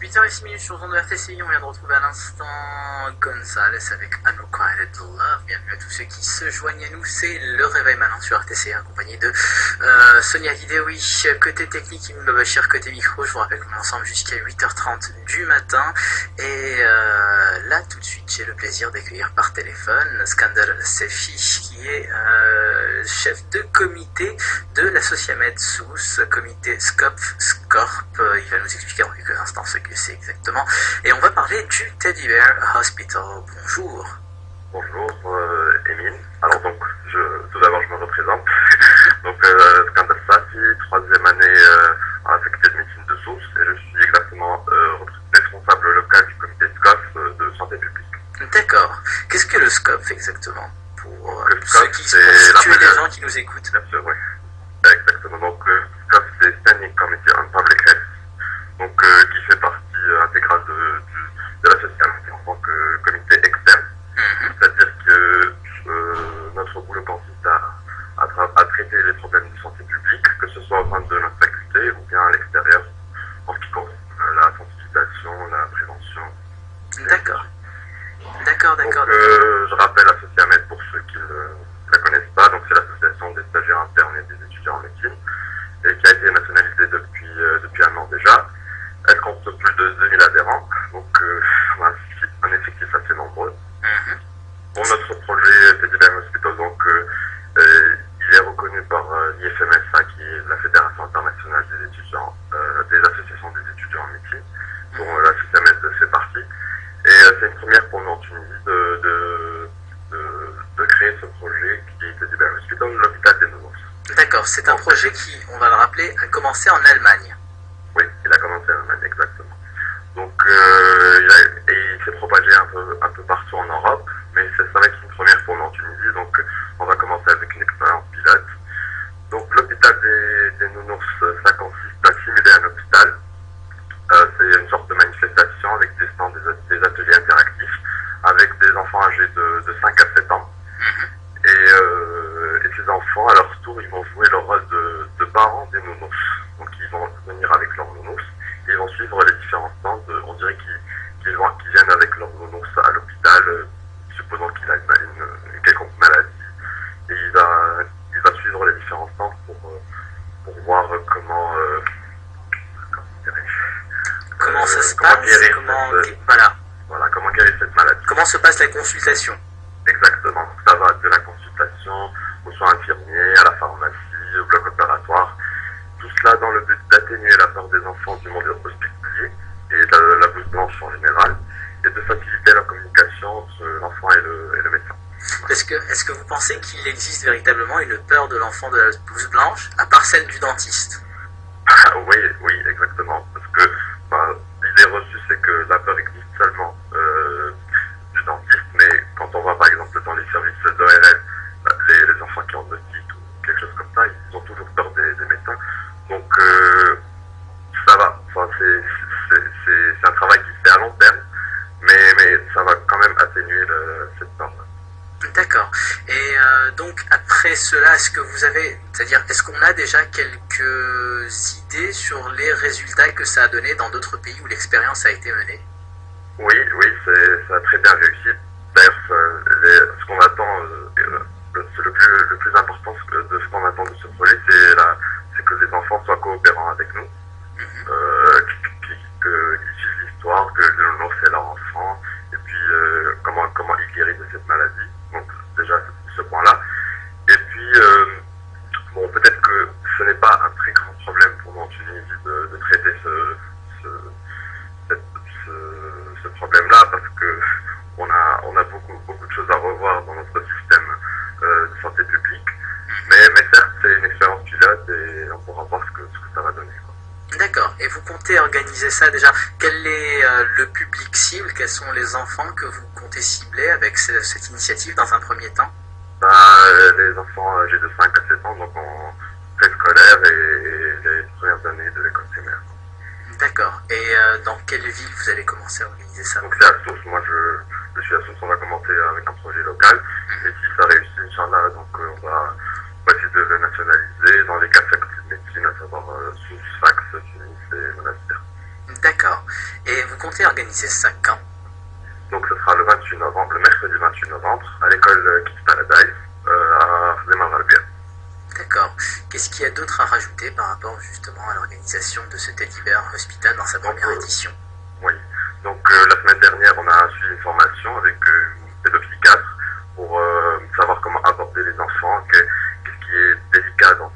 8h06 sur Zone de RTCI, on vient de retrouver à l'instant Gonzalez avec Unrequited Love. Bienvenue à tous ceux qui se joignent à nous, c'est le réveil malin sur RTCI accompagné de Sonia Hideoui, côté technique, Im Babachir, côté micro. Je vous rappelle qu'on est ensemble jusqu'à 8h30 du matin. Et là tout de suite j'ai le plaisir d'accueillir par téléphone Skander Sefi qui est chef de comité de la Sociamed Sousse, comité SCOP. Il va nous expliquer dans quelques instants ce que c'est exactement. Et on va parler du Teddy Bear Hospital. Bonjour. Bonjour, Émile. Alors donc, tout d'abord je me représente. Donc, Skander Sefi, 3e année à la faculté de médecine de Sousse, et je suis exactement responsable local du comité SCOP de santé publique. D'accord. Qu'est-ce que le SCOP exactement pour le ceux qui situer les gens qui nous écoutent? Bien sûr, oui. Exactement. Donc, SCOP, c'est Standing Committee on Public Health, donc qui fait partie intégrale de l'association en tant que comité externe. C'est-à-dire que notre boulot consiste à traiter les problèmes de santé publique, que ce soit au sein de notre faculté ou bien à l'extérieur, en ce qui concerne la sensibilisation, la prévention. D'accord. D'accord. Donc, je rappelle la Sociamed pour ceux qui ne la connaissent pas. Donc, c'est l'association des stagiaires internes et des étudiants en médecine, et qui a été nationalisée depuis un an déjà. Elle compte plus de 2000 adhérents, donc on a un effectif assez nombreux. Pour notre projet Teddy Bear Hospital, donc il est reconnu par l'IFMSA, qui est la Fédération internationale des étudiants, des associations des étudiants en médecine, dont la Sociamed fait partie. Et c'est une première pour nous en Tunisie de créer ce projet qui est Teddy Bear Hospital, l'hôpital des nounours. D'accord, c'est un projet qui, on va le rappeler, a commencé en Allemagne. Oui, il a commencé en Allemagne, exactement. Donc, il s'est propagé un peu partout en Europe, mais ça va être une première pour nous en Tunisie, donc on va commencer avec une expérience pilote. Donc, l'hôpital des nounours, ça consiste à simuler un hôpital. C'est une sorte de manifestation avec des stands, des ateliers interactifs, avec des enfants âgés de 5 à 7 ans. Et ces enfants, à leur tour, ils vont jouer le rôle de parents des nounours. Donc ils vont venir avec leurs nounours, et ils vont suivre les différents stands. On dirait qu'ils viennent avec leurs nounours à l'hôpital, supposons qu'il a une quelconque maladie. Et il va suivre les différents stands pour voir comment ça se passe, comment guérir cette maladie. Comment se passe la consultation? Exactement. Ça va de la consultation aux soins infirmiers, à la pharmacie, au bloc opératoire. Tout cela dans le but d'atténuer la peur des enfants du monde hospitalier et de la blouse blanche en général, et de faciliter la communication entre l'enfant et le médecin. Est-ce que vous pensez qu'il existe véritablement une peur de l'enfant de la blouse blanche, à part celle du dentiste? Oui, exactement. Parce que l'idée reçue, c'est que la peur existe seulement du dentiste, mais quand on va par exemple dans les services d'ORL, les enfants qui ont otite ou quelque chose comme ça, ils ont toujours peur des médecins. Donc ça va. C'est un travail qui se fait à long terme, mais ça va quand même atténuer cette peur-là. D'accord. Et donc après cela, est-ce qu'on a déjà quelques idées sur les résultats que ça a donné dans d'autres pays où l'expérience a été menée? Oui, ça a très bien réussi. D'ailleurs, ce qu'on attend, le plus important de ce qu'on attend de ce projet, c'est que les enfants soient coopérants avec nous, qu'ils suivent l'histoire, que le nounours c'est leur enfant, et puis comment ils guérissent de cette maladie. Donc déjà ce point-là. Et puis peut-être que ce n'est pas un très grand problème pour nous en Tunisie de traiter ce problème-là, parce que on a beaucoup de choses à revoir dans notre système de santé publique. Mais certes, c'est une expérience pilote et on pourra voir ce que ça va donner, quoi. D'accord. Et vous comptez organiser ça déjà? Quel est le public cible? Quels sont les enfants que vous comptez cibler avec cette initiative dans un premier temps? Les enfants âgés de 5 à 7 ans, donc en préscolaire et les premières années de l'école primaire. D'accord. Et dans quelle ville vous allez commencer à organiser ça? Donc c'est à Sousse. Moi je suis à Sousse. On va commencer avec un projet local. Et si ça réussit, Inch'Allah, donc on va essayer de le nationaliser dans les 4 facultés de médecine, à savoir Sousse, Fax, Tunis et Monastir. D'accord. Et vous comptez organiser ça quand? Donc ce sera le 28 novembre, le mercredi 28 novembre, à l'école Kids Paradise, à Fzema-Ralbia. D'accord. Qu'est-ce qu'il y a d'autre à rajouter par rapport justement à l'organisation de ce Teddy Bear Hospital dans sa première édition? Oui. Donc la semaine dernière, on a suivi une formation avec une pédopsychiatre pour savoir comment aborder les enfants, qu'est-ce qui est délicat dans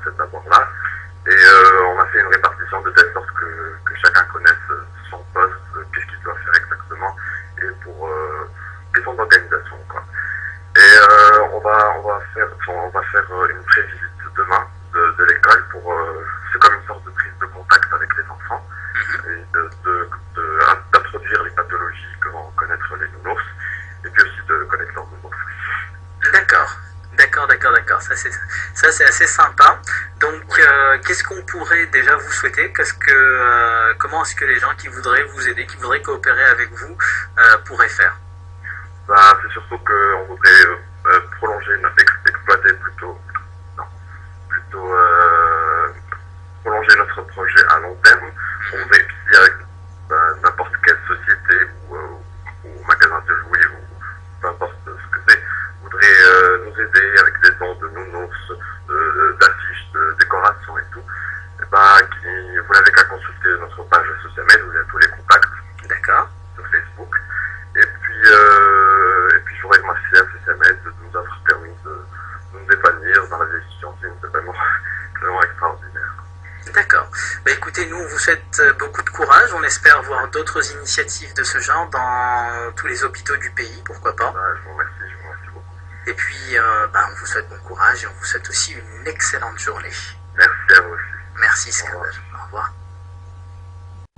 cet abord-là. Et on a fait une répartition de telle sorte que chacun connaisse son poste, qu'est-ce qu'il doit faire exactement, et pour question d'organisation, quoi. Et on va faire une prévisite demain de l'école pour c'est comme une sorte de prise de contact avec les enfants et d'introduire les pathologies que vont connaître les nounours et puis aussi de connaître leurs nounours. D'accord. D'accord. Ça c'est assez sympa. Donc qu'est-ce qu'on pourrait déjà vous souhaiter? Comment est-ce que les gens qui voudraient vous aider, qui voudraient coopérer avec vous, pourraient faire? Bah, c'est surtout qu'on voudrait prolonger, exploiter plutôt prolonger notre projet à long terme. On voudrait, si avec n'importe quelle société ou magasin de jouets ou peu importe ce que c'est, voudrait nous aider avec des dons de nounours, d'affiches, de décorations et tout, et vous n'avez qu'à consulter notre page social media où il y a tous les contacts. D'accord. Sur Facebook. Et puis je voudrais remercier à CCMED de nous avoir permis de nous épanouir dans la gestion. C'est vraiment extraordinaire. D'accord. Bah écoutez, nous on vous souhaite beaucoup de courage. On espère voir d'autres initiatives de ce genre dans tous les hôpitaux du pays, pourquoi pas. Je vous remercie beaucoup. Et puis on vous souhaite bon courage et on vous souhaite aussi une excellente journée. Merci à vous aussi. Merci Scandale. Au revoir.